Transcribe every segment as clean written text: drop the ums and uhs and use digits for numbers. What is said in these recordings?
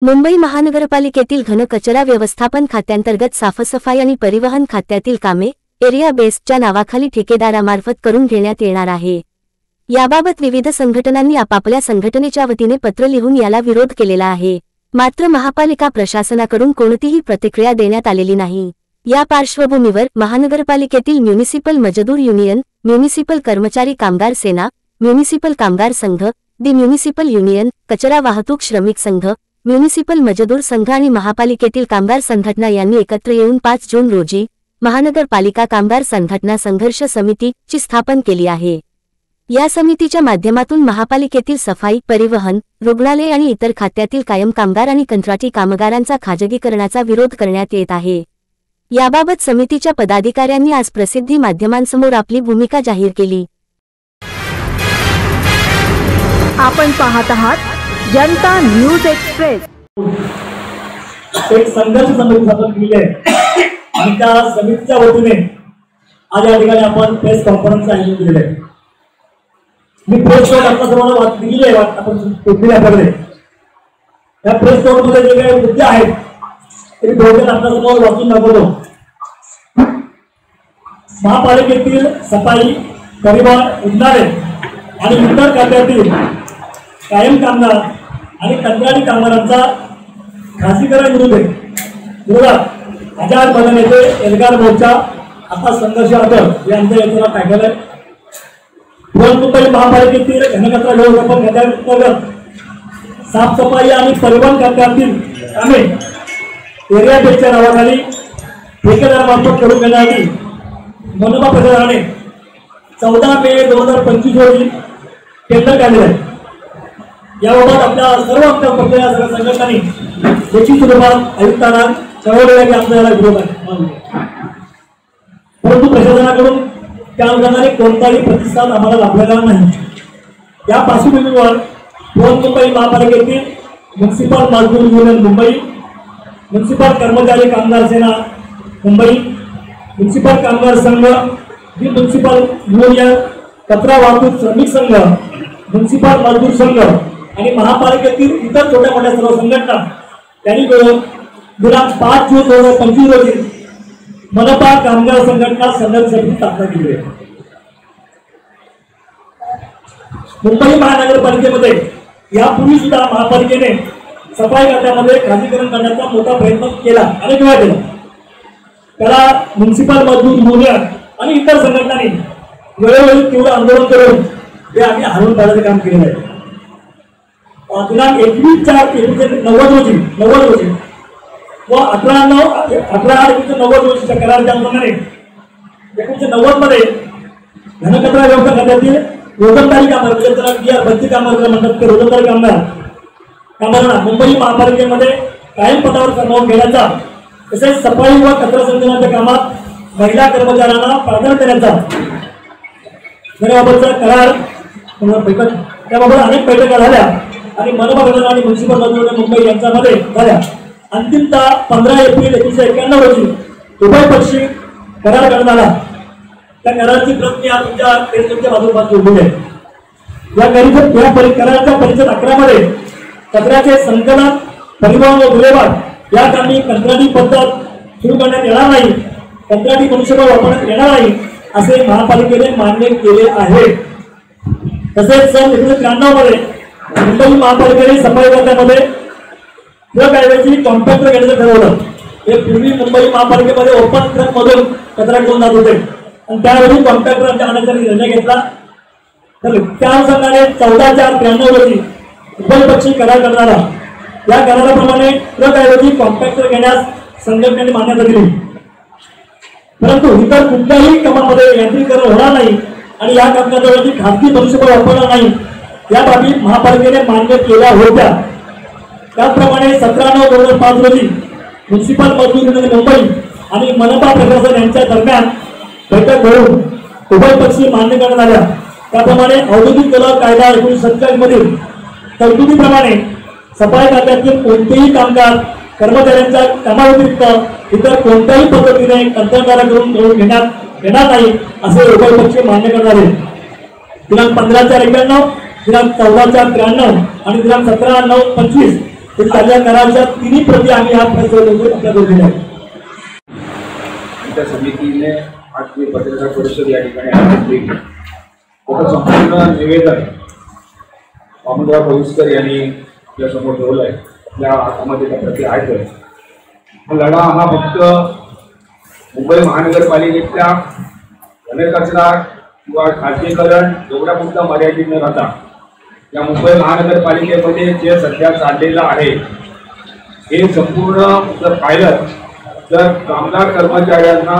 मुंबई महानगरपालिकेतील घनकचरा व्यवस्थापन खात्यांतर्गत साफसफाई आणि परिवहन खात्यातील कामे एरिया बेस्डच्या नावाखाली ठेकेदारामार्फत करून घेण्यात येणार आहे। याबाबत विविध संघटनांनी आपापल्या संघटनेच्या वतीने पत्र लिहून याला विरोध केलेला आहे। मात्र महापालिका प्रशासनाकडून कोणतीही प्रतिक्रिया देण्यात आलेली नाही। या पार्श्वभूमीवर महानगरपालिकेतील म्युनिसिपल मजदूर युनियन, म्युनिसिपल कर्मचारी कामगार सेना, म्युनिसिपल कामगार संघ, दी म्युनिसिपल युनियन, कचरा वाहतूक श्रमिक संघ, म्युनिसिपल मजदूर संघ आणि महापालिकेतील कामगार संघटना यांनी एकत्र येऊन 5 जून रोजी महानगरपालिका कामगार संघटना संघर्ष समिती ची स्थापन केली आहे। या समितीच्या माध्यमातून महापालिकेतील सफाई, परिवहन, रुग्णालय आणि इतर खात्यातील कायम कामगार आणि कंत्राटी कामगारांचा खाजगीकरणाचा विरोध करण्यात येत आहे। याबाबत समितीच्या पदाधिकाऱ्यांनी आज प्रसिद्धी माध्यमांसमोर आपली भूमिका जाहीर केली। आपण पाहत आहात जनता न्यूज एक्सप्रेस। एक संघर्ष समिती स्थापन केली आहे आणि त्या समितीच्या वतीने आज या ठिकाणी आपण प्रेस कॉन्फरन्स आयोजित केलेली आहे। मी प्रेस कोड आपल्या सर्वांना वाट दिली आहे, आपण कुठली आपल्याकडे या प्रेस कोड मध्ये जे काही मुद्दे आहेत ते थोडक्यात आपल्यासमोर वाचून दाखवतो। महापालिकेतील सफाई, परिवहन, रुग्णालय आणि इतर खात्यातील कायम कामगार आणि कंत्राटी कामगारांचा खासगीकरण विरोधात आझाद मैदान येथे एल्गार मोर्चा आता संघर्ष आदर हे आमच्या याच्याला टाकलेलं आहे। बृहन्मुंबई महापालिकेतील घनकचरा व्यवस्थापन खात्यांतर्गत साफसफाई आणि परिवहन खात्यातील कामे एरिया बेसच्या नावाखाली ठेकेदारामार्फत करून घेण्यासाठी मनपा प्रशासनाने 14 मे 2025 रोजी टेंडर काढले आहे। याबाबत आपल्या सर्व आमच्या पक्षाच्या सर्व संघटनांनी लेखी स्वरूपात आयुक्तांना कळवलेलं की आमचा याला विरोध आहे, परंतु प्रशासनाकडून त्या अनुषंगाने कोणताही प्रतिसाद आम्हाला लाभलेला नाही। या पार्श्वभूमीवर बृहन्मुंबई महापालिकेतील म्युनिसिपल मजदूर युनियन मुंबई, म्युनिसिपल कर्मचारी कामगार सेना मुंबई, म्युनिसिपल कामगार संघ, दी म्युनिसिपल युनियन, कचरा वाहतूक श्रमिक संघ, म्युनिसिपल मजदूर संघ आणि महापालिकेतील इतर छोट्या मोठ्या सर्व संघटना यांनी मिळून दिनांक 5 जून 2025 रोजी मनपा कामगार संघटना संघर्ष समिती स्थापना केली आहे। मुंबई महानगरपालिकेमध्ये यापूर्वी सुद्धा महापालिकेने सफाई खात्यामध्ये खासगीकरण करण्याचा मोठा प्रयत्न केला, अनेक वेळा केला। त्याला म्युनिसिपल मजदूर युनियन आणि इतर संघटनांनी वेळोवेळी तीव्र आंदोलन करून ते आम्ही हरवून काढण्याचे काम केलेलं आहे। दिनांक 21/4/1990 रोजी व 18/9/1990 रोजीच्या कराराच्या अनुषंगाने 1990 मध्ये घनकचरा व्यवस्थापन खात्यातील रोजंदारी कामगार म्हणजे त्याला बंदी कामगार म्हणतात ते रोजंदारी कामगारांना मुंबई महापालिकेमध्ये कायम पदावर सामावून घेण्याचा, तसेच सफाई व कचरा संकलनाच्या कामात महिला कर्मचाऱ्यांना प्राधान्य देण्याचा याबाबतचा करार त्याबाबत अनेक बैठका झाल्या आणि मनपा प्रशासन आणि म्युनिसिपल मजदूर मुंबई यांच्यामध्ये झाल्या। अंतिमतः 15 एप्रिल 1991 रोजी उभयपक्षी करार करण्यात आला। त्या कराराची प्रत मी तुमच्या फेसबुकच्या माध्यमातून जोडली आहे। या कराराच्या परिच्छेद 11 मध्ये कचऱ्याचे संकलन, परिवहन व विल्हेवाट या कामी कंत्राटी पद्धत सुरू करण्यात येणार नाही, कंत्राटी मनुष्यबळ वापरण्यात येणार नाही असे महापालिकेने मान्य केले आहे। तसेच सन 1993 मध्ये मुंबई महापालिकेने सफाई खात्यामध्ये ट्रकऐवजी कॉम्पॅक्टर घेण्याचं ठरवलं। हे पूर्वी मुंबई महापालिकेमध्ये ओपन ट्रक मधून कचरा घेऊन जात होते आणि त्यावेळी कॉम्पॅक्टर आणण्याचा निर्णय घेतला। तर त्या अनुषंगाने 14/4/93 रोजी उभयपक्षी करार करण्यात आला। या कराराप्रमाणे ट्रकऐवजी कॉम्पॅक्टर घेण्यास संघटनेने मान्यता दिली, परंतु इतर कुठल्याही कामामध्ये यांत्रिकीकरण होणार नाही आणि या कामगारांची खासगी मनुष्यबळ वापरणार नाही या बाबी महापालिकेने मान्य केल्या होत्या। त्याचप्रमाणे 17/9/2005 रोजी म्युनिसिपल मजदूर युनियन मुंबई आणि मनपा प्रशासन यांच्या दरम्यान बैठक घेऊन उभयपक्षी मान्य करण्यात आल्या। त्याप्रमाणे औद्योगिक कलर कायदा 1947 मधील तरतुदीप्रमाणे सफाई खात्यातील कोणतेही कामगार कर्मचाऱ्यांच्या कामाव्यतिरिक्त इतर कोणत्याही पद्धतीने कंत्राटदाराकडून करून घेण्यात येणार नाही असे उभयपक्षी मान्य करण्यात आले। दिनांक 15/4/91, दिनांक 14/4/93 आणि दिनांक 17/9/25 तर त्याच्या कराराच्या तिन्ही प्रती आम्ही हा फैसला आपल्याकडे दिल्या आहेत. त्या समितीने आज पत्रकार परिषद या ठिकाणी आयोजित केली. त्याचं संपूर्ण निवेदन वामनराव भविष्कर यांनी आपल्यासमोर ठेवलं आहे. आपल्या हातामध्ये त्या प्रती आहेत. हा लढा हा फक्त मुंबई महानगरपालिकेच्या घनकचरा किंवा खाजगीकरण एवढ्यापुरता मर्यादित न राहता या मुंबई महानगरपालिकेमध्ये जे सध्या चाललेलं आहे हे संपूर्ण जर पाहिलं तर कामगार कर्मचाऱ्यांना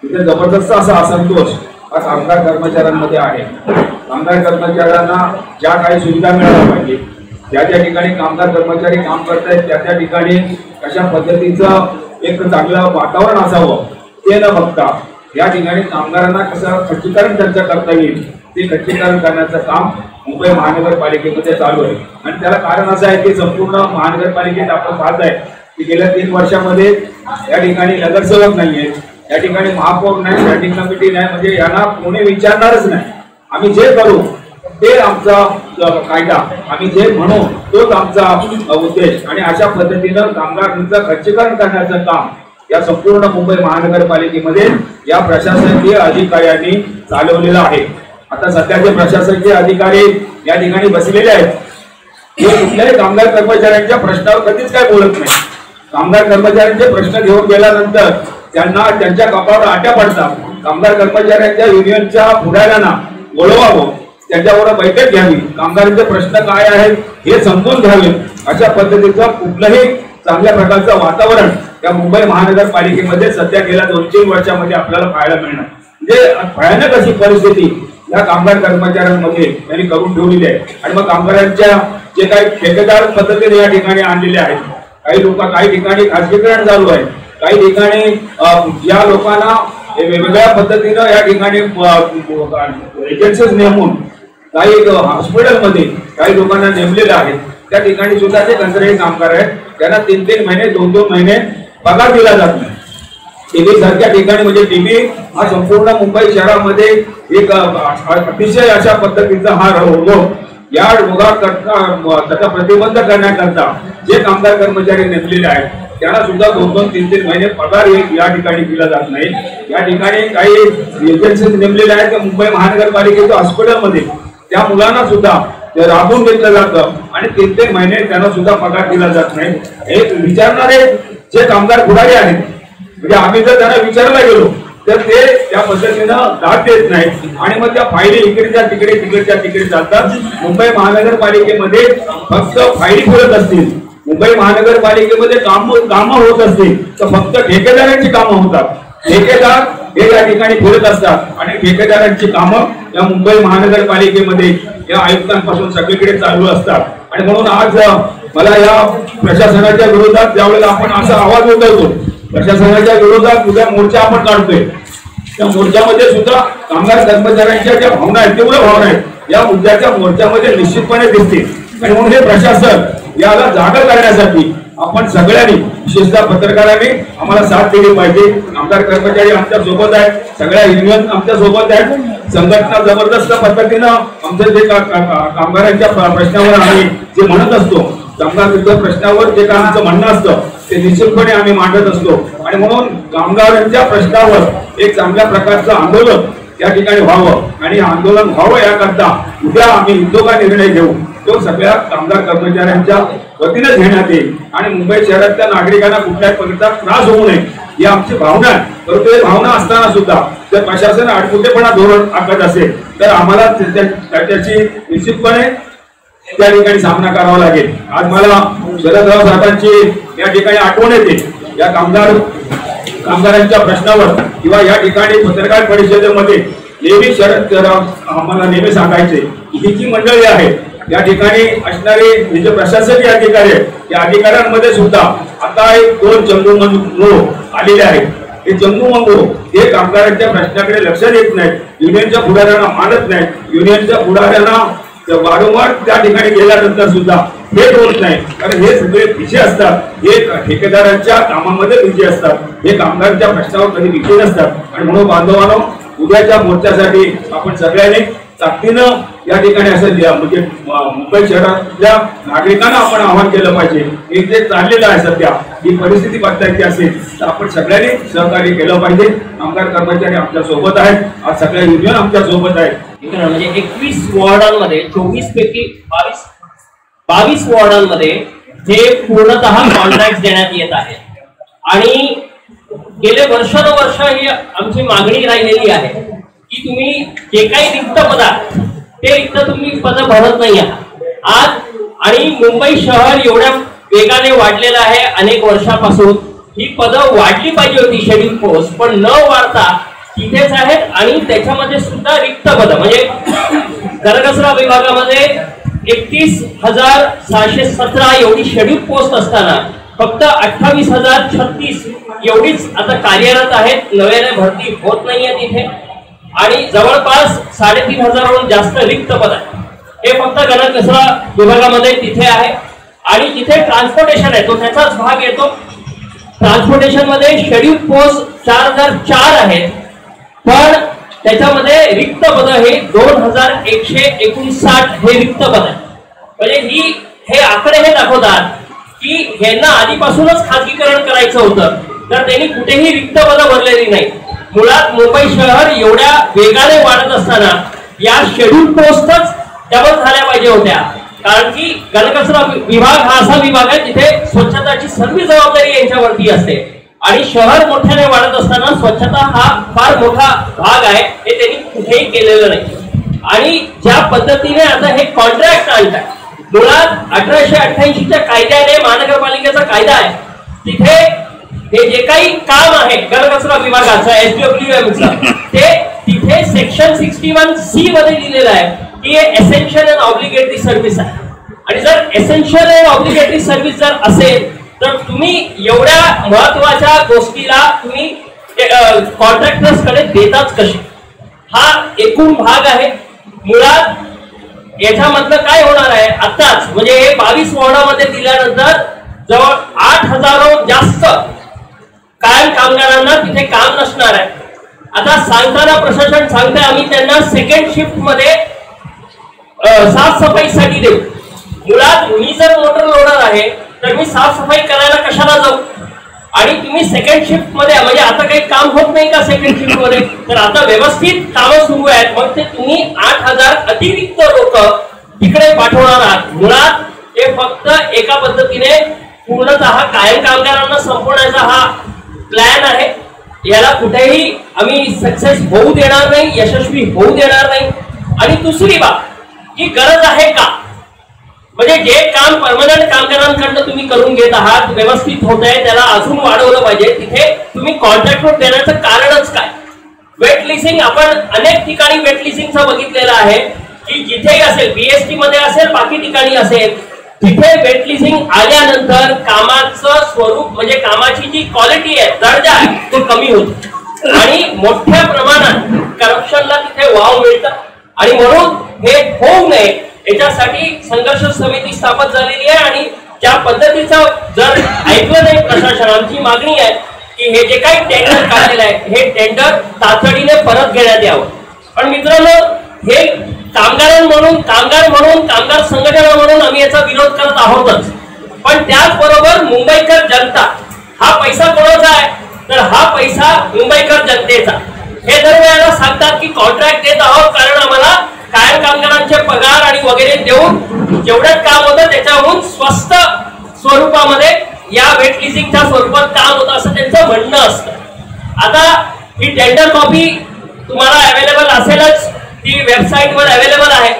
तिथे जबरदस्त असा असंतोष हा कामगार कर्मचाऱ्यांमध्ये आहे. कामगार कर्मचाऱ्यांना ज्या काही सुविधा मिळाल्या पाहिजे, ज्या त्या ठिकाणी कामगार कर्मचारी काम करतायत त्या ठिकाणी कशा पद्धतीचं एक चांगलं वातावरण असावं ते न बघता या ठिकाणी कामगारांना कसं खच्चीकरण त्यांचं करता येईल ते खच्चीकरण करण्याचं काम मुंबई महानगरपालिकेमध्ये चालू आहे. आणि त्याला कारण असं आहे की संपूर्ण महानगरपालिकेत आपण पाहत आहे की गेल्या 3 वर्षामध्ये या ठिकाणी नगरसेवक नाही आहेत, या ठिकाणी महापौर नाही, स्टँडिंग कमिटी नाही, म्हणजे यांना कोणी विचारणारच नाही. आम्ही जे करू ते आमचा कायदा, आम्ही जे म्हणू तोच आमचा उद्देश. आणि अशा पद्धतीनं कामगारांचं खच्चीकरण करण्याचं काम या संपूर्ण मुंबई महानगरपालिकेमध्ये या प्रशासकीय अधिकाऱ्यांनी चालवलेलं आहे. आता सध्याचे प्रशासकीय अधिकारी या ठिकाणी बसलेले आहेत ते कुठल्याही कामगार कर्मचाऱ्यांच्या प्रश्नावर कधीच काय बोलत नाही. कामगार कर्मचाऱ्यांचे प्रश्न घेऊन गेल्यानंतर त्यांना त्यांच्या कपाळावर आट्या पडतात. कामगार कर्मचाऱ्यांच्या युनियनच्या पुढाऱ्यांना बोलवावं, त्यांच्याबरोबर बैठक घ्यावी, कामगारांचे प्रश्न काय आहेत हे समजून घ्यावे. अशा पद्धतीचं कुठलंही चांगल्या प्रकारचं वातावरण या मुंबई महानगरपालिकेमध्ये सध्या गेल्या 2-3 वर्षामध्ये आपल्याला पाहायला मिळणार. म्हणजे भयानक अशी परिस्थिती या कामगार कर्मचाऱ्यांमध्ये त्यांनी करून ठेवलेली आहे. आणि मग कामगारांच्या जे काही ठेकेदार पद्धतीने या ठिकाणी आणलेले आहेत, काही ठिकाणी खाजगीकरण चालू आहे, काही ठिकाणी या लोकांना वेगवेगळ्या पद्धतीनं या ठिकाणी एजन्सीज नेमून काही हॉस्पिटलमध्ये काही लोकांना नेमलेलं आहे. त्या ठिकाणी सुद्धा ते कंत्राटी कामगार आहेत, त्यांना 3-3 महिने 2-2 महिने पगार दिला जात नाही. टीबी सारख्या ठिकाणी म्हणजे टीबी हा संपूर्ण मुंबई शहरामध्ये एक अतिशय अशा पद्धतीचा हा रोग, या रोगाकरता त्याचा प्रतिबंध करण्याकरता जे कामगार कर्मचारी नेमलेले आहेत त्यांना सुद्धा 2-2, 3-3 महिने पगार या ठिकाणी दिला जात नाही. या ठिकाणी काही एजन्सीज नेमलेल्या आहेत मुंबई महानगरपालिकेच्या हॉस्पिटलमध्ये, त्या मुलांना सुद्धा राबवून घेतलं जातं आणि 3-3 महिने त्यांना सुद्धा पगार दिला जात नाही. हे विचारणारे जे कामगार पुढारी आहेत, म्हणजे आम्ही जर त्यांना विचारायला गेलो तर ते त्या पद्धतीनं दाद देत नाहीत आणि मग त्या फायली इकडेच्या तिकडे चालतात. मुंबई महानगरपालिकेमध्ये फक्त फायली पुरत असतील, मुंबई महानगरपालिकेमध्ये कामं होत असतील तर फक्त ठेकेदारांची कामं होतात. ठेकेदार हे या ठिकाणी फिरत असतात आणि ठेकेदारांची कामं या मुंबई महानगरपालिकेमध्ये या आयुक्तांपासून सगळीकडे चालू असतात. आणि म्हणून आज मला या प्रशासनाच्या विरोधात ज्यावेळेला आपण असा आवाज उठवतो, प्रशासनाच्या विरोधात उद्या मोर्चा आपण काढतोय, त्या मोर्चामध्ये सुद्धा कामगार कर्मचाऱ्यांच्या ज्या भावना आहेत तेवढ्या भावना आहेत या मुद्द्याच्या मोर्चामध्ये निश्चितपणे दिसतील. आणि म्हणून हे प्रशासन याला जागा करण्यासाठी आपण सगळ्यांनी, विशेषतः पत्रकारांनी आम्हाला साथ दिली पाहिजे. कामगार कर्मचारी आमच्या सोबत आहेत, सगळ्या युनियन आमच्या सोबत आहेत, संघटना जबरदस्त पद्धतीनं आमच्या जे कामगारांच्या प्रश्नावर आम्ही जे म्हणत असतो, कामगार प्रश्नावर जे काय आमचं म्हणणं असतं ते निश्चितपणे आम्ही मांडत असतो. आणि म्हणून कामगारांच्या प्रश्नावर एक चांगल्या प्रकारचं आंदोलन या ठिकाणी व्हावं आणि आंदोलन व्हावं याकरता उद्या आम्ही जो काय निर्णय घेऊ तो सगळ्या कामगार कर्मचाऱ्यांच्या वतीने घेण्यात येईल. आणि मुंबई शहरातल्या नागरिकांना कुठल्याही प्रकारचा त्रास होऊ नये ही आमची भावना आहे. परंतु ही भावना असताना सुद्धा जर प्रशासन आडकुटेपणा धोरण आखत असेल तर आम्हाला त्याची निश्चितपणे त्या ठिकाणी सामना करावा लागेल. आज मला शरदराव साहेबांची या ठिकाणी आठवण येते. या कामगारांच्या प्रश्नावर किंवा या ठिकाणी पत्रकार परिषदेमध्ये नेहमी शरदराव आम्हाला नेहमी सांगायचे ही जी मंडळी आहे या ठिकाणी असणारे जे प्रशासकीय अधिकारी आहेत या अधिकाऱ्यांमध्ये सुद्धा आता एक 2 चंगू आलेले आहेत. हे चंगू हे कामगारांच्या प्रश्नाकडे लक्ष देत नाहीत, युनियनच्या पुढाऱ्यांना मानत नाहीत, युनियनच्या पुढाऱ्यांना वारंवार त्या ठिकाणी गेल्यानंतर सुद्धा हे होत नाही. कारण हे सगळे पिछे असतात, हे ठेकेदारांच्या कामामध्ये पिछे असतात, हे कामगारांच्या प्रश्नावर कधी पिछे नसतात. आणि म्हणून बांधवांनो, उद्याच्या मोर्चासाठी आपण सगळ्यांनी ताकदीनं या ठिकाणी असं म्हणजे मुंबई शहरातल्या नागरिकांना आपण आवाहन केलं पाहिजे. हे जे चाललेलं आहे सध्या ही परिस्थिती बदलायची असेल तर आपण सगळ्यांनी सहकार्य केलं पाहिजे. कामगार कर्मचारी आमच्या सोबत आहेत, आज सगळ्या युनियन आमच्या सोबत आहेत. म्हणजे 21 वॉर्डांमध्ये 24 पैकी 22 वॉर्डांमध्ये हे पूर्णतः कॉन्ट्रॅक्ट देण्यात येत आहे आणि गेले वर्षानुवर्ष ही आमची मागणी राहिलेली आहे की तुम्ही जे काही रिक्त पद ते रिक्त तुम्ही पद भरत नाही आहात आज. आणि मुंबई शहर एवढ्या वेगाने वाढलेलं आहे अनेक वर्षापासून. ही पदं वाढली पाहिजे होती शेड्यूल पोस्ट, पण न वाढता तिथेच आहेत आणि त्याच्यामध्ये सुद्धा रिक्त पद म्हणजे घरकचरा विभागामध्ये 31,617 एवढी शेड्यूल पोस्ट असताना फक्त 28,036 एवढीच आता कार्यरत आहेत. नव्याने भरती होत नाहीये तिथे आणि जवळपास 3,500हून जास्त रिक्त पद आहे. हे फक्त घनकचरा विभागामध्ये तिथे आहे आणि तिथे ट्रान्सपोर्टेशन आहे तो त्याचाच भाग येतो. ट्रान्सपोर्टेशन मध्ये शेड्यूल पोस्ट 4,004 आहेत पण त्याच्यामध्ये रिक्त पद हे 2,159 हे रिक्त पद आहे. म्हणजे हे आकडे हे दाखवतात की ह्यांना आधीपासूनच खाजगीकरण करायचं होतं तर त्यांनी कुठेही रिक्त पद भरलेली नाही. मुळात मुंबई शहर एवढ्या वेगाने वाढत असताना या शेड्यूल पोस्टच डबल झाल्या पाहिजे होत्या. कारण की घनकचरा विभाग हा असा विभाग आहे जिथे स्वच्छताची सर्व जबाबदारी यांच्यावरती असते आणि शहर मोठ्याने वाढत असताना स्वच्छता हा फार मोठा भाग आहे हे त्यांनी कुठेही केलेलं नाही. आणि ज्या पद्धतीने आता हे कॉन्ट्रॅक्ट आणतात मुळात 1888च्या कायद्याने महानगरपालिकेचा कायदा आहे तिथे हे जे काही काम आहे घनकचरा विभागाचं SWMचं ते तिथे सेक्शन 61C मध्ये लिहिलेलं आहे की हे एसेन्शियल अँड ऑब्लिगेटरी सर्व्हिस आहे. आणि जर एसेन्शियल अँड ऑब्लिगेटरी सर्व्हिस जर असेल तर तुम्ही एवढ्या महत्वाच्या गोष्टीला तुम्ही कॉन्ट्रॅक्टर्स कडे देताच कसे. हा एकूण भाग आहे. मुळात याच्यामधलं काय होणार आहे आताच म्हणजे हे 22 वॉर्डामध्ये दिल्यानंतर जवळ 8,000 जास्त कायम कामगारांना तिथे काम नसणार आहे. आता सांगताना प्रशासन सांगते आम्ही त्यांना सेकंड शिफ्ट मध्ये साफसफाईसाठी देऊ. मुळात मी जर मोटर लोडर आहे तर मी साफसफाई करायला कशाला जाऊ आणि तुम्ही सेकंड शिफ्ट मध्ये म्हणजे आता काही काम होत नाही का सेकंड शिफ्ट मध्ये तर आता व्यवस्थित कामं सुरू आहेत मग ते तुम्ही 8,000 अतिरिक्त लोक तिकडे पाठवणार आहात. मुळात हे फक्त एका पद्धतीने पूर्णतः कायम कामगारांना संपवण्याचा हा प्लॅन आहे. याला कुठेही आम्ही सक्सेस होऊ देणार नाही, यशस्वी होऊ देणार नाही. आणि दुसरी बाब की गरज आहे का म्हणजे जे काम परमनंट कामगारांकडनं तुम्ही करून घेत आहात व्यवस्थित होत आहे त्याला अजून वाढवलं पाहिजे. तिथे तुम्ही कॉन्ट्रॅक्टवर देण्याचं कारणच काय. वेट लिसिंग आपण अनेक ठिकाणी वेट लिसिंगचं बघितलेलं आहे की जिथेही असेल BST मध्ये असेल बाकी ठिकाणी असेल तिथे वेट लिसिंग आल्यानंतर कामाचं स्वरूप म्हणजे कामाची जी क्वालिटी आहे दर्जा आहे तो कमी होतो आणि मोठ्या प्रमाणात करप्शनला तिथे वाव मिळतं. आणि म्हणून हे होऊ नये याच्यासाठी संघर्ष समिती स्थापन झालेली आहे आणि ज्या पद्धतीचं जर ऐकलं नाही प्रशासन आमची मागणी आहे की हे जे काही टेंडर काढलेलं आहे हे टेंडर तातडीने परत घेण्यात यावं. पण मित्रांनो हे कामगार म्हणून कामगार संघटना म्हणून आम्ही याचा विरोध करत आहोतच पण त्याचबरोबर मुंबईकर जनता हा पैसा कोणाचा आहे तर हा पैसा मुंबईकर जनतेचा. हे दरवेळेला सांगतात की कॉन्ट्रॅक्ट देत आहोत कारण आम्हाला कायम कामगारांचे पगार आणि वगैरे देऊन जेवढं काम होतं त्याच्याहून स्वस्त स्वरूपामध्ये या वेट लिसिंगच्या स्वरूपात काम होतं असं त्यांचं म्हणणं असतं. आता ही टेंडर कॉपी तुम्हाला अवेलेबल असेलच ती वेबसाईटवर अवेलेबल आहे.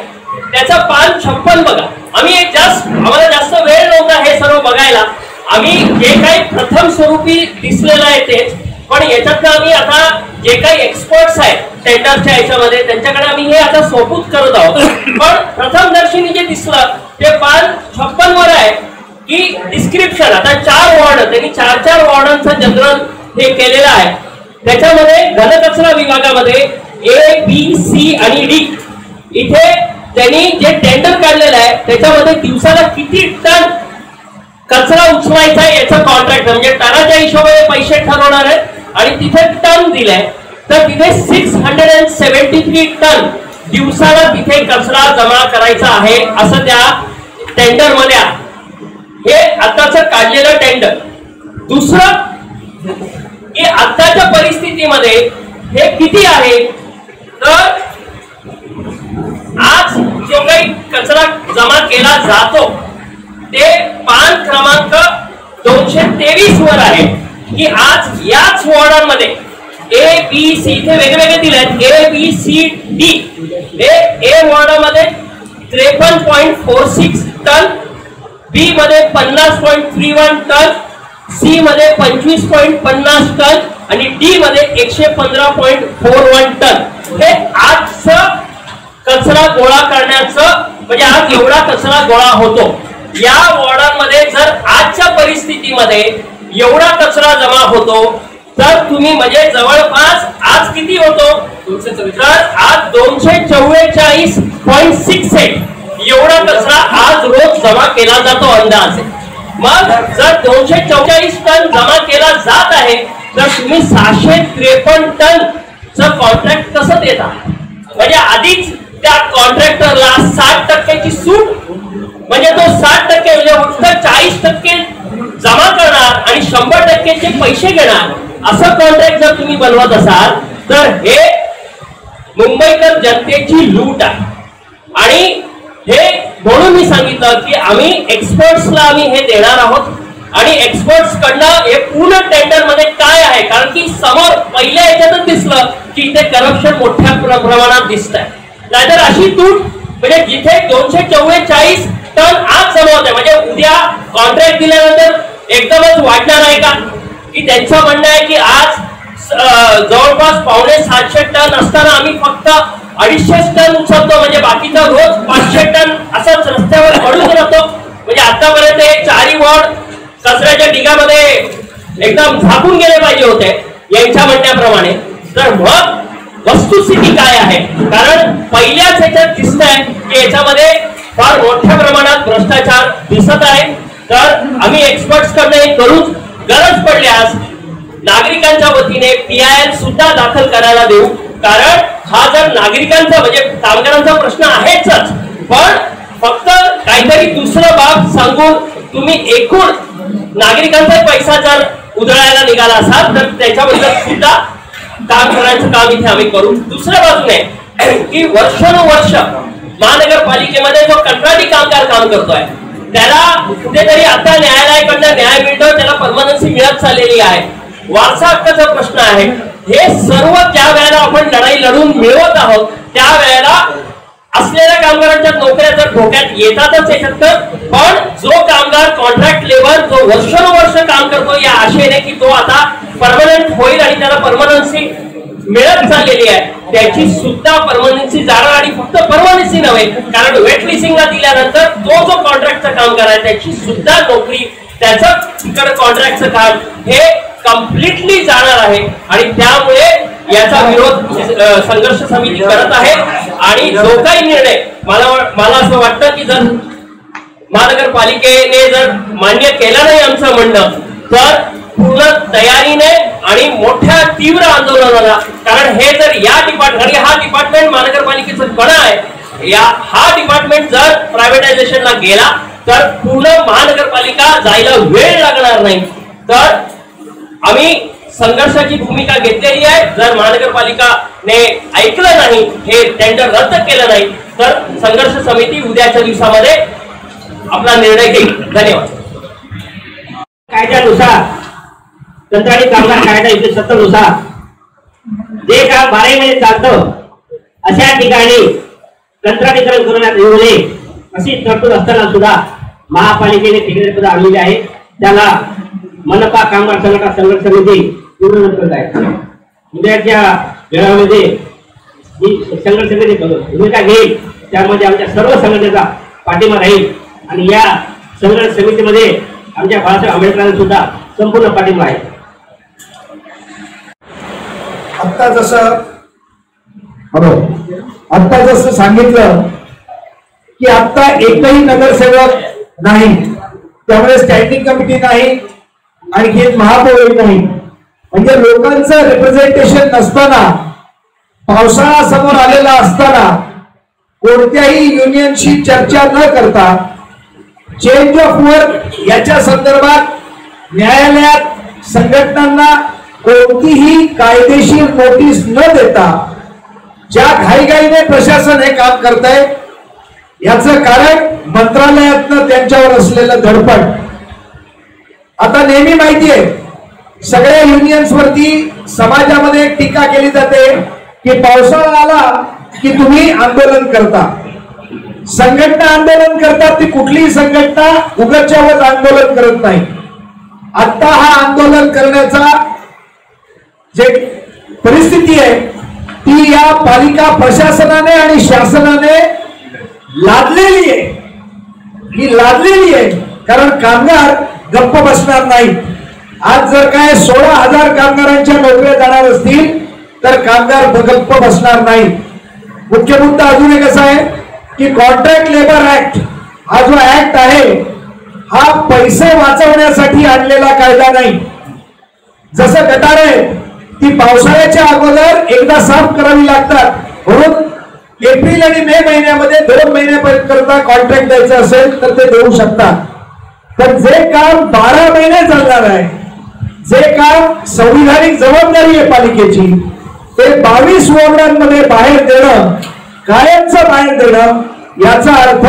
त्याचा पान 56 बघा. आम्हाला जास्त वेळ नव्हता हे सर्व बघायला. आम्ही जे काही प्रथम स्वरूपी दिसलेलं आहे तेच पण याच्यातनं आम्ही आता जे काही एक्सपर्ट्स आहेत टेंडरच्या याच्यामध्ये त्यांच्याकडे आम्ही हे आता सोपूत करत आहोत. पण प्रथम दर्शनी जे दिसलं ते पान 56 वर आहे की डिस्क्रिप्शन. आता 4 वॉर्ड त्यांनी 4 वॉर्डांचं जनरल हे केलेलं आहे. त्याच्यामध्ये घनकचरा विभागामध्ये A, B, C आणि D इथे त्यांनी जे टेंडर काढलेलं आहे त्याच्यामध्ये दिवसाला किती टन कचरा उचलायचा आहे याचं कॉन्ट्रॅक्ट म्हणजे टनाच्या हिशोबाने पैसे ठरवणार आहेत आणि तिथे टन दिलाय तर तिथे 673 टन दिवसाला तिथे कचरा जमा करायचा आहे असं त्या टेंडर मध्ये आहे. हे आताच काढलेलं टेंडर. दुसरं की आताच्या परिस्थितीमध्ये हे किती आहे तर आज जो काही कचरा जमा केला जातो ते पान क्रमांक 223 वर आहे की आज याच वॉर्डांमध्ये ए बी सी इथे वेगवेगळे दिले आहेत. A B C D A वॉर्डामध्ये 53.46 टन, बी मध्ये 50.31 टन, सी मध्ये 25.50 टन आणि डी मध्ये 115.41 टन. हे आजचं कचरा गोळा करण्याचं म्हणजे आज एवढा कचरा गोळा होतो. या वॉर्डांमध्ये जर आजच्या परिस्थितीमध्ये एवढा कचरा जमा होतो तर तुम्ही म्हणजे जवळपास आज किती होतो तर आज 244.68 एवढा कचरा आज रोज जमा केला जातो अंदाजे. मग जर 244 टन जमा केला जात आहे तर तुम्ही 653 टन चं कॉन्ट्रॅक्ट कसं देता. म्हणजे आधीच त्या कॉन्ट्रॅक्टरला 60% सूट म्हणजे तो 60% म्हणजे फक्त 40% जमा करणार आणि 100%चे पैसे घेणार असं कॉन्ट्रॅक्ट जर तुम्ही बनवत असाल तर हे मुंबईकर जनतेची लूट आहे. आणि हे म्हणून मी सांगितलं की आम्ही एक्सपर्ट्सला आम्ही हे देणार आहोत आणि एक्सपर्ट्स कडनं हे पूर्ण टेंडर मध्ये काय आहे कारण की समोर पहिल्या याच्यातच दिसलं की इथे करप्शन मोठ्या प्रमाणात दिसत आहे. नाहीतर अशी तूट म्हणजे जिथे 244 टन आज जमा होते म्हणजे उद्या कॉन्ट्रॅक्ट दिल्यानंतर एकदमच वाढणार आहे का की त्यांचं म्हणणं आहे की आज जवळपास 550 टन असताना आम्ही फक्त 250 टन उचलतो म्हणजे बाकीचा रोज 500 टन असंच रस्त्यावर पडून राहतो. म्हणजे आतापर्यंत हे चारही वॉर्ड कचऱ्याच्या ढिगामध्ये एकदम झाकून गेले पाहिजे होते यांच्या म्हणण्याप्रमाणे. तर मग वस्तुस्थिती काय आहे कारण पहिल्याच ह्याच्यात दिसत आहे की याच्यामध्ये फार मोठ्या प्रमाणात भ्रष्टाचार दिसत आहे. तर आम्ही एक्सपर्ट्स कडे हे करूच गरज पडल्यास नागरिकांच्या वतीने PIL सुद्धा दाखल करायला देऊ कारण हा जर नागरिकांचा म्हणजे कामगारांचा प्रश्न आहेच पण फक्त काहीतरी दुसरं बाब सांगून तुम्ही एकूण नागरिकांचा पैसा जर उधळायला निघाला असाल तर त्याच्याबद्दल सुद्धा काम करायचं काम इथे आम्ही करू. दुसऱ्या बाजूने की वर्षानुवर्ष महानगरपालिकेमध्ये जो कंत्राटी कामगार काम करतोय त्याला कुठेतरी आता न्यायालयाकडनं न्याय मिळतो त्याला परमनन्सी मिळत चाललेली आहे. वारसा हक्काचा प्रश्न आहे. हे सर्व ज्या वेळेला आपण लढाई लढून मिळवत आहोत त्यावेळेला असलेल्या कामगारांच्या नोकऱ्या तर धोक्यात येतातच याच्यात पण जो कामगार कॉन्ट्रॅक्ट लेबर जो वर्षानुवर्ष काम करतो या आशेने की तो आता परमनंट होईल आणि त्याला परमनन्सी मिळत चाललेली आहे त्याची सुद्धा परमनन्सी जाणार आणि फक्त परमनन्सी नव्हे कारण वेट लिस्टिंगला दिल्यानंतर तो जो कॉन्ट्रॅक्टचं काम करायचं त्याची सुद्धा नोकरी त्याचं तिकडे कॉन्ट्रॅक्टचं काम हे कम्प्लिटली जाणार आहे. आणि त्यामुळे याचा विरोध संघर्ष समिती करत आहे आणि जो काही निर्णय मला असं वाटतं की जर महानगरपालिकेने जर मान्य केला नाही आमचं म्हणणं तर पूर्ण तयारीने आणि मोठ्या तीव्र आंदोलनाला कारण हे जर या डिपार्टमेंट हा डिपार्टमेंट महानगरपालिकेचं कणा आहे हा डिपार्टमेंट जर प्रायव्हेटायझेशनला गेला तर पूर्ण महानगरपालिका जायला वेळ लागणार नाही. तर आम्ही संघर्षाची भूमिका घेतलेली आहे. जर महानगरपालिकाने ऐकलं नाही हे टेंडर रद्द केलं नाही तर संघर्ष समिती उद्याच्या दिवसामध्ये आपला निर्णय घेईल. धन्यवाद. कायद्यानुसार कंत्राटी कामगार कायदा 170 नुसार जे काम 12 महिने चालतं अशा ठिकाणी कंत्राटीकरण करण्यात येऊ नये अशी तरतूद असताना सुद्धा महापालिकेने ठेकेदार आणलेले आहे. त्याला मनपा कामगार संघटना संघर्ष समिती पूर्ण करत आहे. उद्याच्या वेळामध्ये ही संघर्ष समिती भूमिका घेईल त्यामध्ये आमच्या सर्व संघटनेचा पाठिंबा राहील आणि या संघर्ष समितीमध्ये आमच्या बाळासाहेब आंबेडकरांना सुद्धा संपूर्ण पाठिंबा आहे. आता जसं सांगितलं की आता एकही नगरसेवक नाही त्यामुळे स्टँडिंग कमिटी नाही आणखी महापौर नाही म्हणजे लोकांचं रिप्रेझेंटेशन नसताना पावसाळा समोर आलेला असताना कोणत्याही युनियनशी चर्चा न करता चेंज ऑफ वर्क याच्या संदर्भात न्यायालयात संघटनांना कोणतीही कायदेशीर नोटीस न देता ज्या घाईघाईने प्रशासन हे काम करतंय याचं कारण मंत्रालयातनं त्यांच्यावर असलेलं धडपड. आता नेहमी माहिती आहे सगळ्या युनियन्स वरती समाजामध्ये टीका केली जाते की पावसाळा आला की तुम्ही आंदोलन करता. संघटना आंदोलन करतात ती कुठलीही संघटना उगाचवत आंदोलन करत नाही. आता हा आंदोलन करण्याचा जे परिस्थिती आहे ती या पालिका प्रशासनाने आणि शासनाने लादलेली आहे. ही लादलेली आहे कारण कामगार गप्प बसणार नाही. आज जर काय 16,000 कामगारांच्या नोकऱ्या जाणार असतील तर कामगार गप्प बसणार नाही. मुख्य मुद्दा अजून एक असा आहे की कॉन्ट्रॅक्ट लेबर ऍक्ट हा जो ऍक्ट आहे हा पैसे वाचवण्यासाठी आणलेला कायदा नाही. जसं गटार आहे ती पावसाळ्याच्या अगोदर एकदा साफ करावी लागतात म्हणून एप्रिल आणि मे महिन्यामध्ये 2 महिन्यापर्यंत कॉन्ट्रॅक्ट द्यायचं असेल तर ते देऊ शकतात. पण जे काम 12 महिने चालणार आहे जे काम संविधानिक जबाबदारी आहे पालिकेची ते 22 वॉर्डांमध्ये बाहेर देणं कायमचं बाहेर देणं याचा अर्थ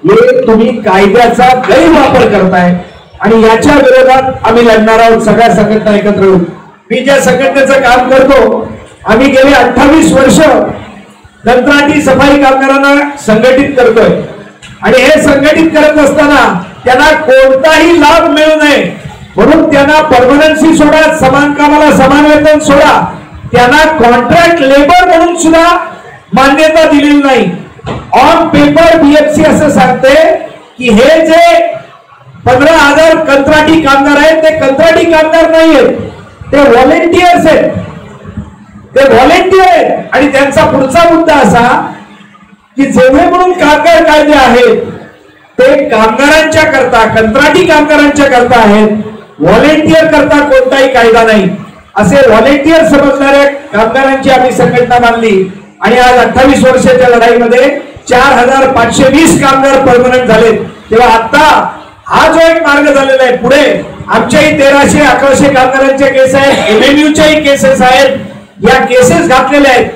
हे तुम्ही कायद्याचा गैरवापर करताय आणि याच्या विरोधात आम्ही लढणार आहोत सगळ्या संघटना एकत्र येऊन. मी ज्या संघटनेचं काम करतो आम्ही गेली 28 वर्ष कंत्राटी सफाई कामगारांना संघटित करतोय आणि हे संघटित करत असताना त्यांना कोणताही लाभ मिळू नये म्हणून त्यांना परमनन्सी सोडा, समान कामाला समान वेतन सोडा, त्यांना कॉन्ट्रॅक्ट लेबर म्हणून सुद्धा मान्यता दिलेली नाही. ऑन पेपर बीएफसी असं सांगते की हे जे 15,000 कंत्राटी कामगार आहेत ते कंत्राटी कामगार नाही आहेत, ते व्हॉलेंटियर्स आहेत. ते व्हॉलेंटियर आहेत आणि त्यांचा पुढचा मुद्दा असा की जेवढे म्हणून कामगार कायदे आहेत ते कामगारांच्या करता, कंत्राटी कामगारांच्या करता आहेत, व्हॉलेंटियर करता कोणताही कायदा नाही. असे व्हॉलेंटियर समजणाऱ्या कामगारांची आम्ही संघटना बांधली आणि आज 28 वर्षाच्या लढाईमध्ये 4,520 कामगार परमनंट झाले. तेव्हा आता हा जो एक मार्ग झालेला आहे पुढे आमच्याही 1,300-1,100 कामगारांच्या केस आहेत, एमएमयूच्याही केसेस आहेत. या केसेस घातलेल्या आहेत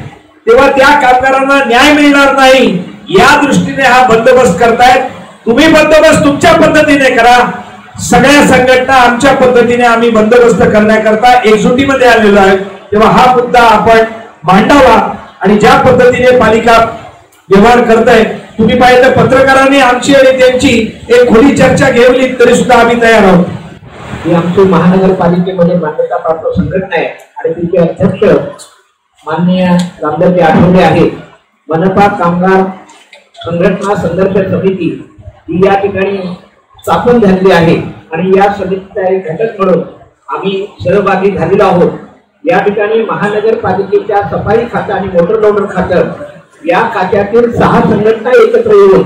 तेव्हा त्या कामगारांना न्याय मिळणार नाही या दृष्टीने हा बंदोबस्त करतायत. तुम्ही बंदोबस्त तुमच्या पद्धतीने करा. सगळ्या संघटना आमच्या पद्धतीने आम्ही बंदोबस्त करण्याकरता एकजुटीमध्ये आलेलो आहे. तेव्हा हा मुद्दा आपण मांडावा आणि ज्या पद्धतीने पालिका व्यवहार करताय तुम्ही पाहिलं पत्रकारांनी आमची आणि त्यांची एक खुली चर्चा घेवली तरी सुद्धा आम्ही तयार आहोत. ही आमची महानगरपालिकेमध्ये मान्यता प्राप्त संघटना आहे आणि तिचे अध्यक्ष माननीय रामदासजी आठवले आहेत. मनपा कामगार संघटना संघर्ष समिती ही या ठिकाणी स्थापन झालेली आहे आणि या समितीचा एक घटक म्हणून आम्ही सहभागी झालेलो आहोत. या ठिकाणी महानगरपालिकेच्या सफाई खातं आणि मोटर लोडर खातं या खात्यातील 6 संघटना एकत्र येऊन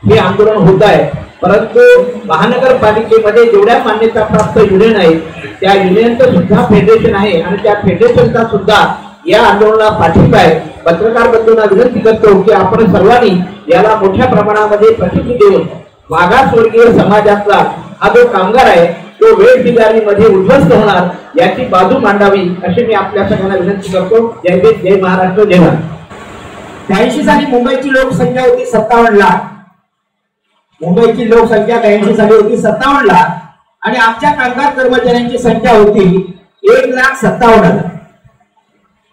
हे आंदोलन होत आहे. परंतु महानगरपालिकेमध्ये जेवढ्या मान्यता प्राप्त युनियन आहेत त्या युनियनचं सुद्धा फेडरेशन आहे आणि त्या फेडरेशनचा सुद्धा या आंदोलनाला पाठिंबा आहे. पत्रकार बंधूंना विनंती करतो की आपण सर्वांनी याला मोठ्या प्रमाणामध्ये प्रसिद्धी देऊन मागासवर्गीय समाजातला हा जो कामगार आहे तो वेठबिगारीमध्ये उद्ध्वस्त होणार याची बाजू मांडावी अशी मी आपल्या सगळ्यांना विनंती करतो. जय हिंद, जय महाराष्ट्र, जय भारत. 82 साली मुंबईची लोकसंख्या होती 57 लाख. मुंबईची लोकसंख्या 82 साली होती 57 लाख आणि आमच्या कामगार कर्मचाऱ्यांची संख्या होती 1,57,000.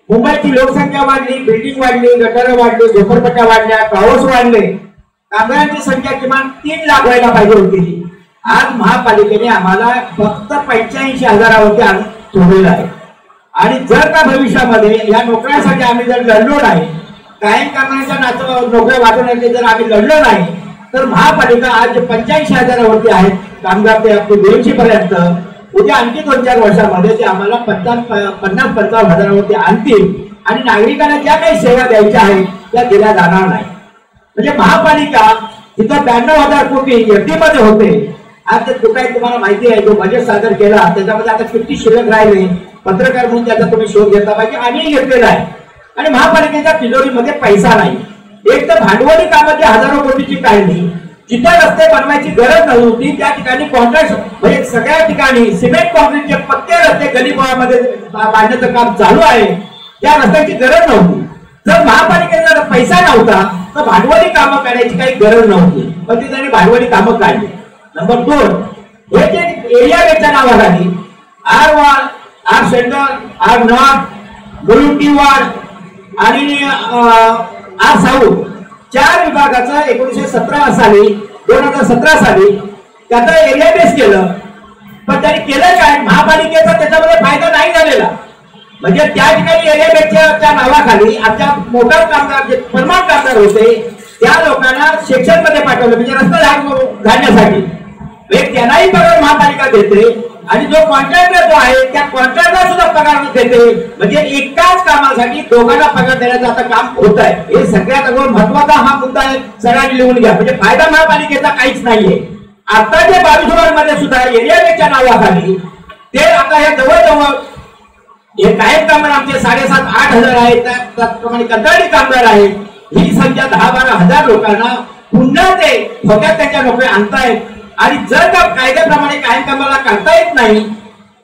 मुंबईची लोकसंख्या वाढली, बिल्डिंग वाढली, गटारं वाढली, झोपडपट्ट्या वाढल्या, टॉवर्स वाढले, कामगारांची संख्या किमान 3 लाख व्हायला पाहिजे होती. आज महापालिकेने आम्हाला फक्त 85,000वरती आणून सोडलेलं आहे. आणि जर का भविष्यामध्ये या नोकऱ्यासाठी आम्ही जर लढलो नाही, कायम कामगारांच्या नोकऱ्या वाढवण्याचे जर आम्ही लढलो नाही तर महापालिका आज 85,000वरती आहेत कामगार ते आपले 200 पर्यंत. उद्या आणखी 2-4 वर्षांमध्ये ते आम्हाला 50-55,000वरती आणतील आणि नागरिकांना ज्या काही सेवा द्यायच्या आहेत त्या दिल्या जाणार नाही. म्हणजे महापालिका जिथं 92,000 कोटी एफडी मध्ये होते आज ते काही तुम्हाला माहिती आहे जो बजेट सादर केला त्याच्यामध्ये आता किती शिल्लक राहिले. पत्रकार म्हणून त्याचा तुम्ही शोध घेतला पाहिजे. आम्ही घेतलेला आहे आणि महापालिकेच्या तिजोरीमध्ये पैसा नाही. एक तर भांडवली कामाची हजारो कोटीची काढली, जिथे रस्ते बनवायची गरज नव्हती त्या ठिकाणी कॉन्ट्रॅक्ट म्हणजे सगळ्या ठिकाणी सिमेंट कॉन्क्रीटचे पक्के रस्ते गलीबोळामध्ये बांधण्याचं काम चालू आहे, त्या रस्त्याची गरज नव्हती. जर महापालिकेचा जर पैसा नव्हता तर भांडवली कामं काढायची काही गरज नव्हती, पण ती त्यांनी भांडवली कामं काढली. नंबर 2, हे जे एरिया बेच्या नावाखाली R1, R centre, R north, बुलुटी वार्ड आणि R साऊथ 4 विभागाचा 1917 साली 2017 साली त्याचा एरिया बेस केलं. पण त्यांनी केलं काय, महापालिकेचा त्याच्यामध्ये फायदा नाही झालेला. म्हणजे त्या ठिकाणी एरिया बेसच्या नावाखाली आमच्या मोटार कामगार जे परमानंट कामगार होते त्या लोकांना सेक्शन मध्ये पाठवलं, म्हणजे रस्ता झाडण्यासाठी. त्यांनाही पगार महापालिका देते आणि जो कॉन्ट्रॅक्टर जो आहे त्या कॉन्ट्रॅक्टरला सुद्धा पगार देते. म्हणजे एकाच कामासाठी दोघांना पगार देण्याचं आता काम होत आहे. हे सगळ्यात अगोदर महत्वाचा हा मुद्दा आहे, सगळ्यांनी लिहून घ्या. म्हणजे फायदा महापालिकेचा काहीच नाहीये. आताच्या 22 मध्ये सुद्धा एरिया बेसच्या नावाखाली ते आता हे जवळजवळ हे कायम कामगार आमचे 7,500-8 हजार आहेत, त्याचप्रमाणे कंत्राटी कामगार आहेत. ही संख्या 10-12 हजार लोकांना पुन्हा ते धोक्यात त्यांच्या नोकऱ्या आणतायत. आणि जर का कायद्याप्रमाणे कायम कामाला काढता येत नाही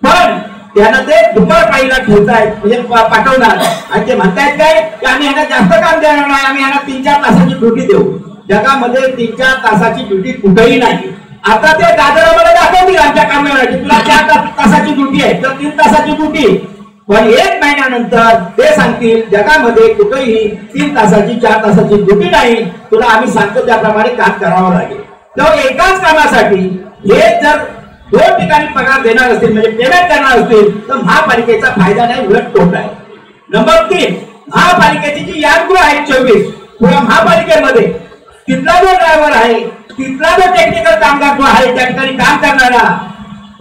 पण त्यांना ते दुपार पाळीला ठेवतायत, म्हणजे पाठवणार. आणि ते म्हणतायत काय की आम्ही ह्यांना जास्त काम देणार नाही, आम्ही ह्यांना 3-4 तासाची ड्युटी देऊ. जगामध्ये 3-4 तासाची ड्युटी कुठेही नाही. आता ते दादर आम्हाला दाखवतील आमच्या कामावर, तुला 4 तासाची ड्युटी आहे तर 3 तासाची ड्युटी. पण 1 महिन्यानंतर ते सांगतील जगामध्ये कुठेही 3 तासाची 4 तासाची ड्युटी नाही, तुला आम्ही सांगतो त्याप्रमाणे काम करावं लागेल. तर एकाच कामासाठी हे जर 2 ठिकाणी पगार देणार असतील म्हणजे पेमेंट करणार असतील तर महापालिकेचा फायदा नाही, उलट तोटा आहे. नंबर 3, महापालिकेची जी यादगृह आहे 24 पुढे महापालिकेमध्ये तिथला जो ड्रायव्हर आहे, तिथला जो टेक्निकल कामगार जो आहे त्या ठिकाणी काम करणारा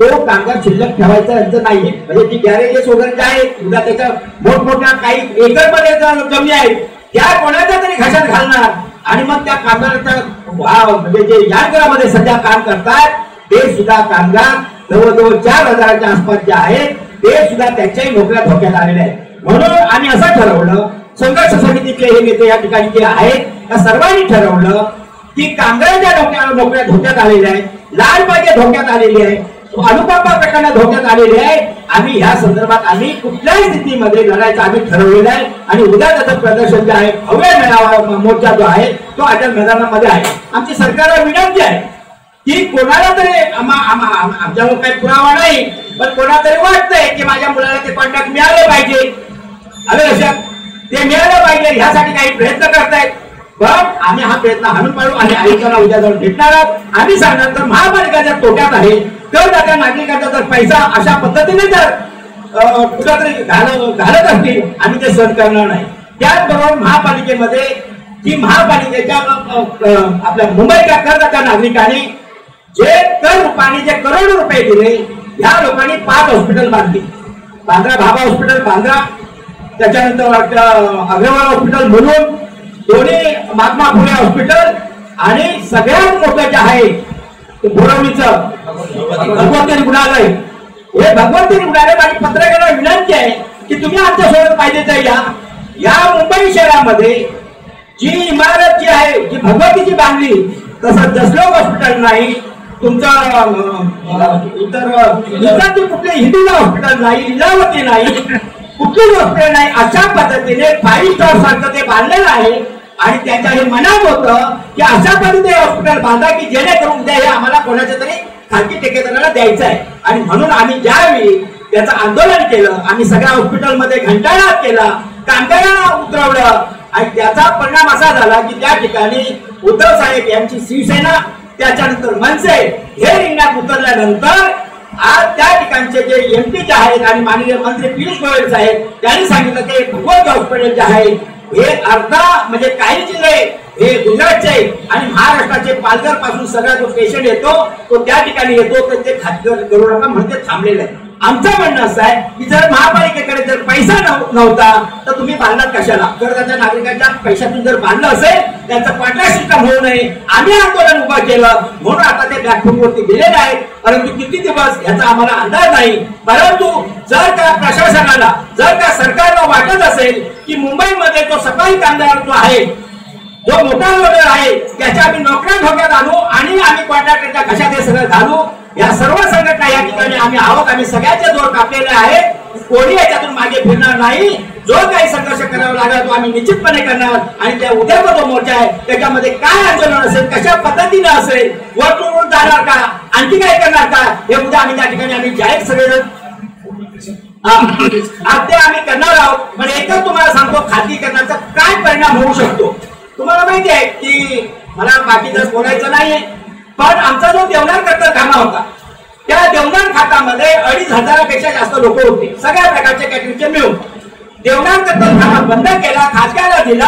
तो कामगार शिल्लक ठेवायचा यांचं नाहीये. म्हणजे जी गॅरेजेस वगैरे जे आहेत उद्या त्याच्या मोठमोठ्या काही एकरमध्ये जमिनी आहेत त्या कोणाच्या तरी घशात घालणार आणि मग त्या कामगाराच्या म्हणजे जे यादगृहामध्ये सध्या काम करतात ते सुद्धा कामगार जवळजवळ 4,000च्या आसपास जे आहेत ते सुद्धा त्यांच्याही नोकऱ्या धोक्यात आलेल्या आहेत. म्हणून आम्ही असं ठरवलं, संघर्ष समितीचे हे नेते या ठिकाणी जे आहेत त्या सर्वांनी ठरवलं की कामगारांच्या नोकऱ्या धोक्यात आलेल्या आहेत, लालबागे धोक्यात आलेली आहे, अनुकंपा प्रकरण धोक्यात आलेले आहे. आम्ही ह्या संदर्भात आम्ही कुठल्याही स्थितीमध्ये लढायचं आम्ही ठरवलेलं आहे. आणि उद्या त्याचं प्रदर्शन जे आहे भव्य मेळावा मोर्चा जो आहे तो अटल मैदानामध्ये आहे. आमची सरकारला विनंती आहे की कोणाला तरी आमच्यावर काही पुरावा नाही पण कोणाला तरी वाटतंय की माझ्या मुलाला ते कॉन्ट्रॅक्ट मिळालं पाहिजे, आलं लक्षात, ते मिळालं पाहिजे ह्यासाठी काही प्रयत्न करतायत. पण आम्ही हा प्रयत्न हाणून पाडू आणि आयुक्तांना उद्या जाऊन भेटणार आहोत. आम्ही सांगणार तर महापालिका जर तोट्यात आहे तर त्या नागरिकांचा जर पैसा अशा पद्धतीने जर कुठेतरी घालत असतील आम्ही ते सहन करणार नाही. त्याचबरोबर महापालिकेमध्ये जी महापालिकेच्या आपल्या मुंबईच्या करदात्या नागरिकांनी जे कर रूपाने जे करोडो रुपये दिले ह्या लोकांनी 5 हॉस्पिटल बांधली. बांद्रा भाभा हॉस्पिटल बांद्रा, त्याच्यानंतर अग्रवाल हॉस्पिटल म्हणून, दोन्ही महात्मा फुले हॉस्पिटल आणि सगळ्यात मोठं जे आहे बोरवलीचं भगवंती रुग्णालय. हे भगवंती रुग्णालय माझी पत्रकारांना विनंती आहे की तुम्ही आमच्या सोबत पाहिजे तर या मुंबई शहरामध्ये जी इमारत जी आहे जी भगवतीची बांधली तसं जसलोक हॉस्पिटल नाही, तुमचं इतर कुठले हिंदूला हॉस्पिटल नाही, लीलावती नाही, कुठलीच हॉस्पिटल नाही. अशा पद्धतीने 5 स्टार सारखं ते बांधलेलं आहे. आणि त्याच्या हे मनात होतं की अशा पद्धतीने हॉस्पिटल बांधा की जेणेकरून उद्या हे आम्हाला कोणाच्या तरी खाजगी ठेकेदाराला द्यायचं आहे. आणि म्हणून आम्ही ज्यावेळी त्याचं आंदोलन केलं, आम्ही सगळ्या हॉस्पिटलमध्ये घंटानाद केला, कामगारांना उतरवलं आणि त्याचा परिणाम असा झाला की त्या ठिकाणी उद्धव साहेब यांची शिवसेना त्याच्यानंतर मनसे हे रिंगणात उतरल्यानंतर आज त्या ठिकाणचे जे एमपी आहेत आणि माननीय मंत्री पियुष गोयल साहेब त्यांनी सांगितलं की भगवत हॉस्पिटल जे आहे हे अर्धा म्हणजे काही जिल्हे हे गुजरातचे आणि महाराष्ट्राचे पालघर पासून सगळा जो पेशंट येतो तो त्या ठिकाणी येतो तर ते खाजगी करू नका म्हणते थांबलेलं आहे. आमचं म्हणणं असं आहे की जर महापालिकेकडे जर पैसा नव्हता तर तुम्ही बांधलात कशाला? करदात्या नागरिकांच्या पैशातून जर बांधलं असेल त्यांचं कॉन्ट्रॅक्ट सिस्टम होऊ नये. आम्ही आंदोलन उभं केलं म्हणून आता ते प्लॅटफॉर्मवरती गेलेले आहेत. परंतु किती दिवस याचा आम्हाला अंदाज नाही. परंतु जर का प्रशासनाला जर का सरकारला वाटत असेल की मुंबईमध्ये जो सफाई कामगार जो आहे जो मोठा लोडर आहे त्याच्या आम्ही नोकऱ्या धोक्यात आणू आणि आम्ही कॉन्ट्रॅक्टरच्या घशात हे सगळं घालू. या सर्व संघटना या ठिकाणी आम्ही आहोत. आम्ही सगळ्यांचे जोर कापलेले आहेत. कोणी याच्यातून मागे फिरणार नाही. जो काही संघर्ष करावा लागला तो आम्ही निश्चितपणे करणार. आणि त्या उद्याचा जो मोर्चा आहे त्याच्यामध्ये काय आंदोलन असेल, कशा पद्धतीने असेल, वरतून जाणार का, आणखी काय करणार का, हे उद्या आम्ही त्या ठिकाणी आम्ही जाहीर सगळेजण ते आम्ही करणार आहोत. पण एकच तुम्हाला सांगतो, खाजगीकरणाचा काय परिणाम होऊ शकतो तुम्हाला माहिती आहे की मला बाकीचं बोलायचं नाही. पण आमचा जो देवनार कत्तलखाना होता त्या देवनार खात्यामध्ये 2,500पेक्षा जास्त लोक होते, सगळ्या प्रकारचे कॅटरिंगचे मिळून. देवनार कत्तलखाना बंद केला, खाजग्याला दिला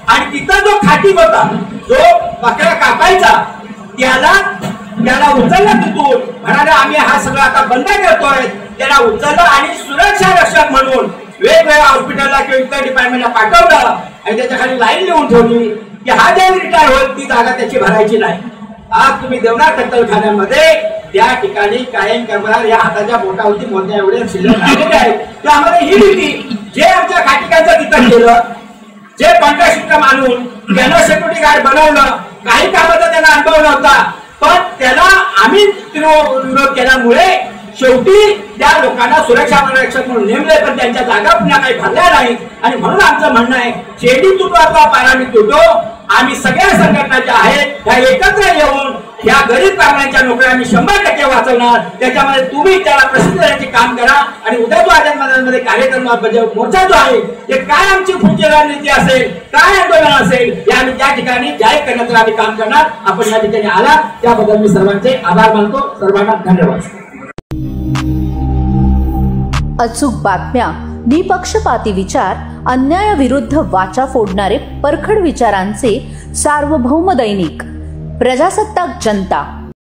आणि तिथं जो खाटीक होता, जो बकऱ्या कापायचा, त्याला उचललं तिथून. म्हणाले आम्ही हा सगळं आता बंद करतोय. त्याला उचललं आणि सुरक्षा रक्षक म्हणून वेगवेगळ्या हॉस्पिटलला किंवा इतर डिपार्टमेंटला पाठवलं आणि त्याच्या खाली लाईन लिहून ठेवली की हा ज्यावेळी रिटायर होईल ती जागा त्याची भरायची नाही. आज तुम्ही देवनार कत्तलखान्यामध्ये त्या ठिकाणी कायम करणार या हाताच्या बोटावरती मोठ्या एवढे शिल्लक आलेले आहेत. त्यामध्ये ही भीती जे आमच्या खाटिकांचं तिथं केलं, जे कॉन्ट्रॅक्ट सिस्टम आणून त्यांना सिक्युरिटी गार्ड बनवलं, काही कामाचा त्यांना अनुभव नव्हता, पण त्याला आम्ही विरोध केल्यामुळे शेवटी त्या लोकांना सुरक्षा रक्षक म्हणून नेमले, पण त्यांच्या जागा पुन्हा काही भरल्या नाही. आणि म्हणून आमचं म्हणणं आहे, शेडी तुटवा पाराणी तुटो. आम्ही सगळ्या संघटना ज्या आहेत त्या एकत्र येऊन या गरीब कामगारांच्या नोकऱ्या आम्ही 100% वाचवणार. त्याच्यामध्ये तुम्ही त्याला प्रसिद्ध करण्याचे काम करा. आणि उद्या जो आझाद मैदानामध्ये कार्यक्रम मोर्चा जो आहे ते काय आमची पुढची रणनीती असेल, काय आंदोलन असेल, हे आम्ही त्या ठिकाणी जाहीर करण्याचं आम्ही काम करणार. आपण या ठिकाणी आला त्याबद्दल मी सर्वांचे आभार मानतो. सर्वांना धन्यवाद. अचूक बातम्या, निपक्षपाती विचार, अन्यायाविरुद्ध वाचा फोडणारे परखड विचारांचे सार्वभौम दैनिक प्रजासत्ताक जनता.